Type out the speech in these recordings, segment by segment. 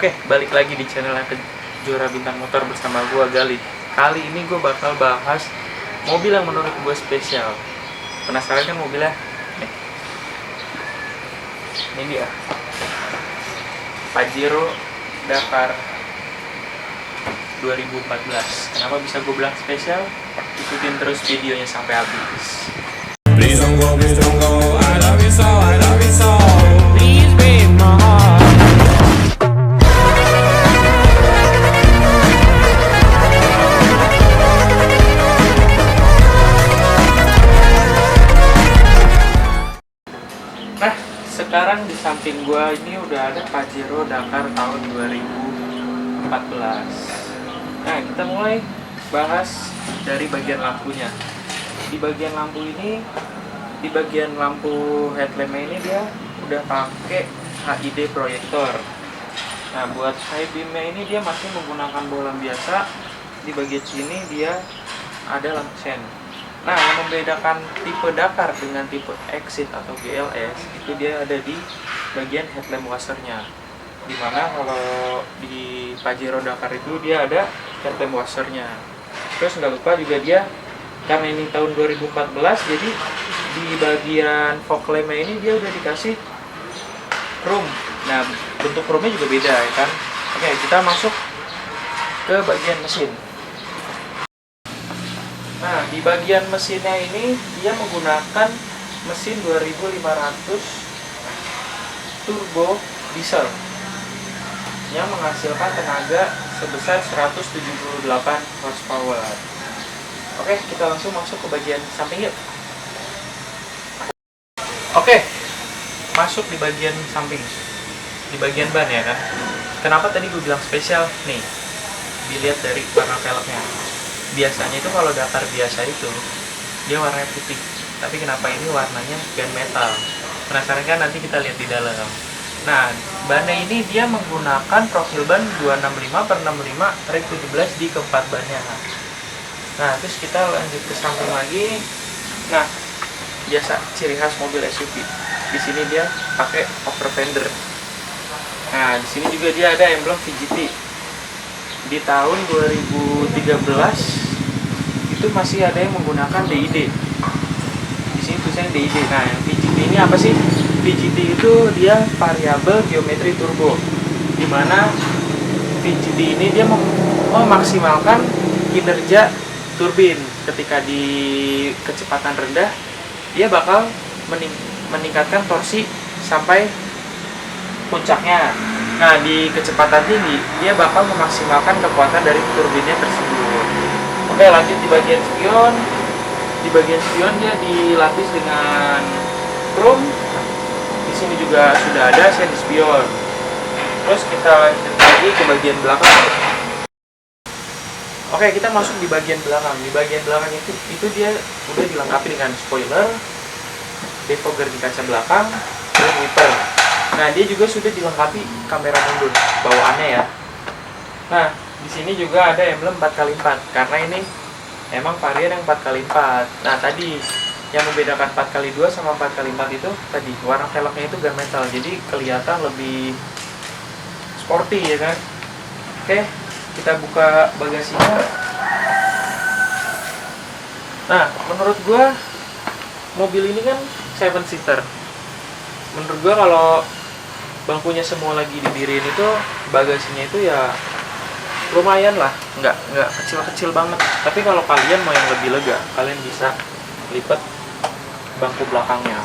Oke, balik lagi di channel Kejora Bintang Motor bersama gue Gali. Kali ini gue bakal bahas mobil yang menurut gue spesial. Penasaran kan mobilnya? Nih. Ini dia, Pajero Dakar 2014. Kenapa bisa gue bilang spesial? Ikutin terus videonya sampai habis. Please don't go, I love you so, I love you so. Please be my heart. Nah, sekarang di samping gua ini udah ada Pajero Dakar tahun 2014. Nah, kita mulai bahas dari bagian lampunya. Di bagian lampu ini, di bagian lampu headlampnya ini dia udah pakai HID proyektor. Nah, buat high beamnya ini dia masih menggunakan bohlam biasa. Di bagian sini dia ada lampu sen. Nah, yang membedakan tipe Dakar dengan tipe Exit atau GLS itu dia ada di bagian headlamp washernya. Dimana kalau di Pajero Dakar itu dia ada headlamp washernya. Terus nggak lupa juga dia, karena ini tahun 2014, jadi di bagian fog lampnya ini dia udah dikasih chrome. Nah, bentuk chrome-nya juga beda ya kan. Oke, kita masuk ke bagian mesin. Nah, di bagian mesinnya ini dia menggunakan mesin 2500 turbo diesel yang menghasilkan tenaga sebesar 178 horsepower. Oke, kita langsung masuk ke bagian samping yuk. Oke, masuk di bagian samping, di bagian ban ya kan. Kenapa tadi gue bilang spesial? Nih, dilihat dari warna velgnya. Biasanya itu kalau Dakar biasa itu dia warnanya putih, tapi kenapa ini warnanya gunmetal? Penasaran kan? Nanti kita lihat di dalam. Nah, bannya ini dia menggunakan profil ban 265/65 ring 17 di keempat bannya. Nah, terus kita lanjut ke samping lagi. Nah, biasa ciri khas mobil SUV. Di sini dia pakai over fender. Nah, di sini juga dia ada emblem VGT. Di tahun 2013 itu masih ada yang menggunakan DID. Di sini tulisannya DID. Nah, yang VGT ini apa sih? VGT itu dia variabel geometri turbo. Dimana VGT ini dia memaksimalkan kinerja turbin. Ketika di kecepatan rendah, dia bakal meningkatkan torsi sampai puncaknya. Nah, di kecepatan tinggi, dia bakal memaksimalkan kekuatan dari turbinnya tersebut. Oke, lanjut di bagian spion. Di bagian spion dia dilapis dengan chrome. Di sini juga sudah ada sen spion. Terus kita lanjut lagi ke bagian belakang. Oke, kita masuk di bagian belakang. Di bagian belakang itu dia udah dilengkapi dengan spoiler, defogger di kaca belakang, dan wiper. Nah, dia juga sudah dilengkapi kamera mundur bawaannya ya. Nah, di sini juga ada emblem 4x4 karena ini emang varian yang 4x4. Nah, tadi yang membedakan 4x2 sama 4x4 itu tadi warna velgnya itu gunmetal, jadi kelihatan lebih sporty ya kan. Oke, kita buka bagasinya. Nah, menurut gua mobil ini kan 7 seater. Menurut gua kalau bangkunya semua lagi didiriin itu, bagasinya itu ya lumayan lah, nggak kecil-kecil banget. Tapi kalau kalian mau yang lebih lega, kalian bisa lipat bangku belakangnya.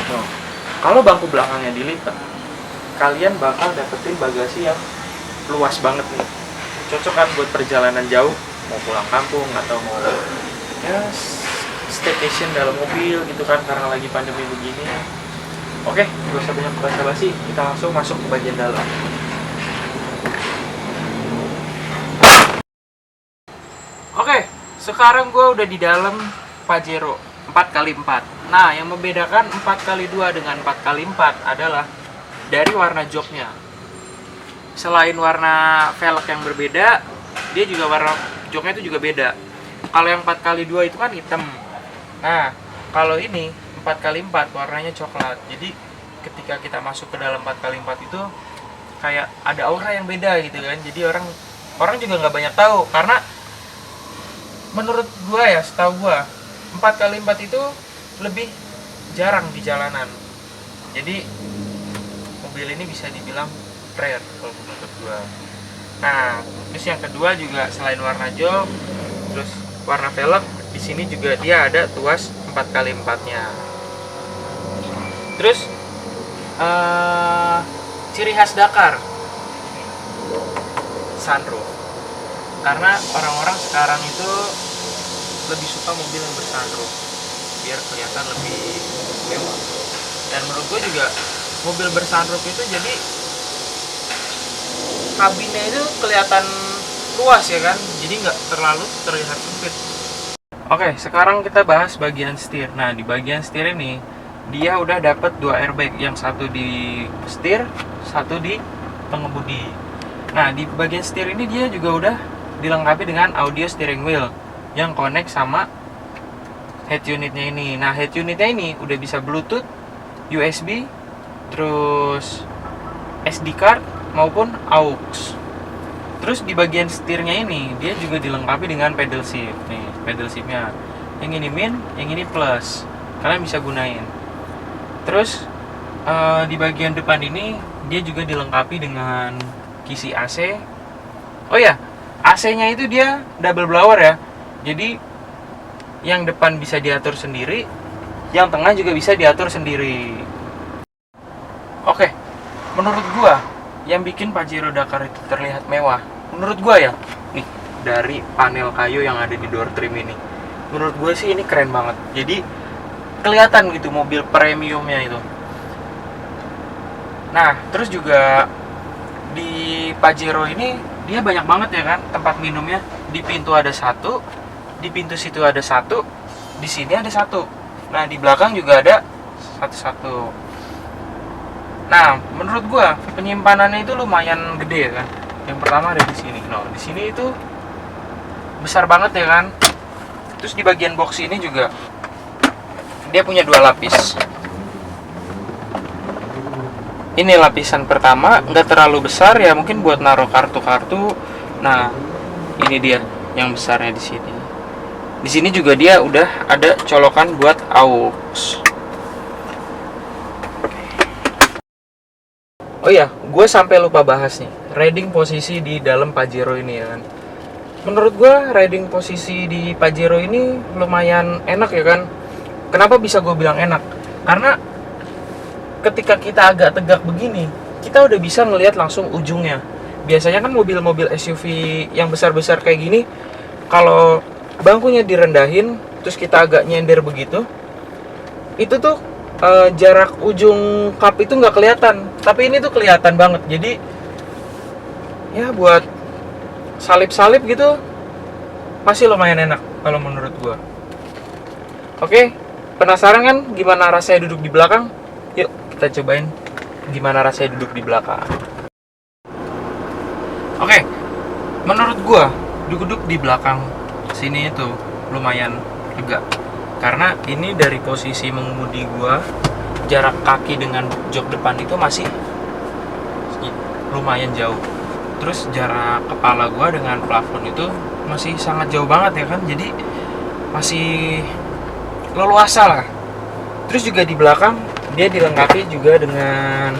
Nah, kalau bangku belakangnya dilipat, kalian bakal dapetin bagasi yang luas banget nih. Cocok kan buat perjalanan jauh, mau pulang kampung atau mau ya staycation dalam mobil gitu kan, karena lagi pandemi begini. Oke, gak usah banyak basa-basi, kita langsung masuk ke bagian dalam. Oke, sekarang gue udah di dalam Pajero 4x4. Nah, yang membedakan 4x2 dengan 4x4 adalah dari warna joknya. selain warna velg yang berbeda, dia juga warna joknya itu juga beda. Kalau yang 4x2 itu kan hitam. Nah, kalau ini 4x4 warnanya coklat. Jadi ketika kita masuk ke dalam 4x4 itu kayak ada aura yang beda gitu kan. Jadi orang juga nggak banyak tahu, karena menurut gua ya, setahu gua 4x4 itu lebih jarang di jalanan. Jadi mobil ini bisa dibilang rare kalau menurut gua. Nah, terus yang kedua juga selain warna jok, terus warna velg, di sini juga dia ada tuas 4x4-nya. Terus ciri khas Dakar, sunroof. Karena orang-orang sekarang itu lebih suka mobil yang bersunroof biar kelihatan lebih mewah. Dan menurut gue juga mobil bersunroof itu jadi kabinnya itu kelihatan luas ya kan, jadi nggak terlalu terlihat sempit. Oke, sekarang kita bahas bagian setir. Nah, di bagian setir ini dia udah dapat 2 airbag, yang satu di setir, satu di pengemudi. Nah, di bagian setir ini dia juga udah dilengkapi dengan audio steering wheel yang connect sama head unitnya ini. Nah, head unitnya ini udah bisa Bluetooth, USB, terus SD card maupun aux. Terus di bagian setirnya ini dia juga dilengkapi dengan pedal shift. Nih, pedal shiftnya. Yang ini min, yang ini plus. Kalian bisa gunain. Terus di bagian depan ini dia juga dilengkapi dengan kisi AC. Oh ya, AC-nya itu dia double blower ya. Jadi yang depan bisa diatur sendiri, yang tengah juga bisa diatur sendiri. Oke, menurut gua yang bikin Pajero Dakar itu terlihat mewah, menurut gua ya, nih dari panel kayu yang ada di door trim ini, menurut gua sih ini keren banget. Jadi kelihatan gitu mobil premiumnya itu. Nah, terus juga di Pajero ini dia banyak banget ya kan tempat minumnya. Di pintu ada satu, di pintu situ ada satu, di sini ada satu. Nah, di belakang juga ada satu-satu. Nah, menurut gua penyimpanannya itu lumayan gede ya kan. Yang pertama ada di sini. Nah, di sini itu besar banget ya kan. Terus di bagian box ini juga dia punya 2 lapis. Ini lapisan pertama, nggak terlalu besar ya, mungkin buat naruh kartu-kartu. Nah, ini dia yang besarnya di sini. Di sini juga dia udah ada colokan buat aux. Oh ya, gue sampai lupa bahas nih, riding posisi di dalam Pajero ini ya kan. Menurut gue riding posisi di Pajero ini lumayan enak ya kan. Kenapa bisa gue bilang enak? Karena ketika kita agak tegak begini, kita udah bisa ngelihat langsung ujungnya. Biasanya kan mobil-mobil SUV yang besar-besar kayak gini, kalau bangkunya direndahin, terus kita agak nyender begitu, itu tuh jarak ujung kap itu nggak kelihatan. Tapi ini tuh kelihatan banget. Jadi ya buat salip-salip gitu masih lumayan enak kalau menurut gua. Oke, penasaran kan gimana rasanya duduk di belakang? Yuk kita cobain gimana rasanya duduk di belakang. Oke, menurut gua duduk di belakang sini itu lumayan lega, karena ini dari posisi mengemudi gua, jarak kaki dengan jok depan itu masih lumayan jauh. Terus jarak kepala gua dengan plafon itu masih sangat jauh banget ya kan, jadi masih leluasa lah. Terus juga di belakang dia dilengkapi juga dengan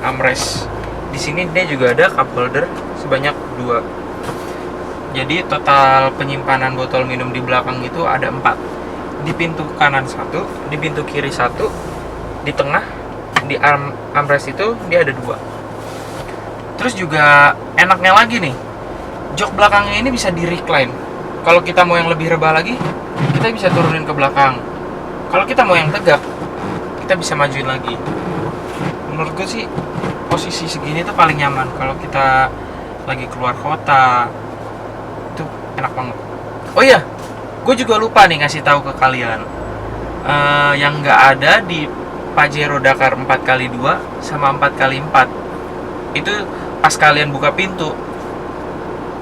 armrest. Di sini dia juga ada cup holder sebanyak 2. Jadi total penyimpanan botol minum di belakang itu ada 4. Di pintu kanan 1, di pintu kiri 1, di tengah, di armrest itu dia ada 2. Terus juga enaknya lagi nih, jok belakangnya ini bisa di recline. Kalau kita mau yang lebih rebah lagi, kita bisa turunin ke belakang. Kalau kita mau yang tegak, kita bisa majuin lagi. Menurut gue sih posisi segini tuh paling nyaman kalau kita lagi keluar kota. Itu enak banget. Oh iya, gue juga lupa nih ngasih tahu ke kalian, yang nggak ada di Pajero Dakar 4x2 sama 4x4 itu pas kalian buka pintu,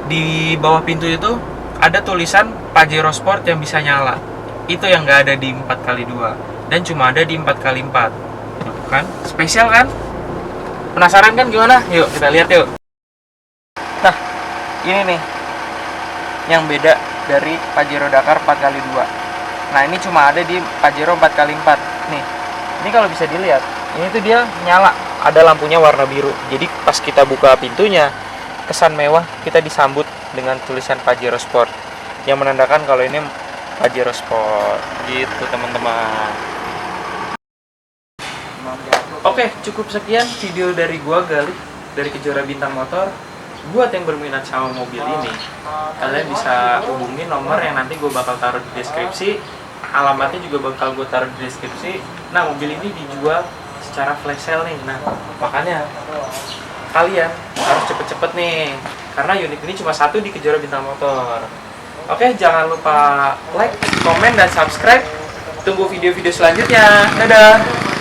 di bawah pintu itu ada tulisan Pajero Sport yang bisa nyala. Itu yang nggak ada di 4x2 dan cuma ada di 4x4. Kan spesial kan? Penasaran kan gimana? Yuk kita lihat yuk. Nah, ini nih yang beda dari Pajero Dakar 4x2. Nah, ini cuma ada di Pajero 4x4. Nih, ini kalau bisa dilihat, ini tuh dia nyala, ada lampunya warna biru. Jadi pas kita buka pintunya, kesan mewah, kita disambut dengan tulisan Pajero Sport yang menandakan kalau ini Pajero Sport. Gitu teman-teman. Oke, cukup sekian video dari gua Galih dari Kejora Bintang Motor. Buat yang berminat sama mobil ini, kalian bisa hubungi nomor yang nanti gue bakal taruh di deskripsi. Alamatnya juga bakal gue taruh di deskripsi. Nah, mobil ini dijual secara flash sale nih. Nah, makanya kalian harus cepet-cepet nih, karena unit ini cuma satu di Kejora Bintang Motor. Oke, jangan lupa like, komen, dan subscribe. Tunggu video-video selanjutnya. Dadah!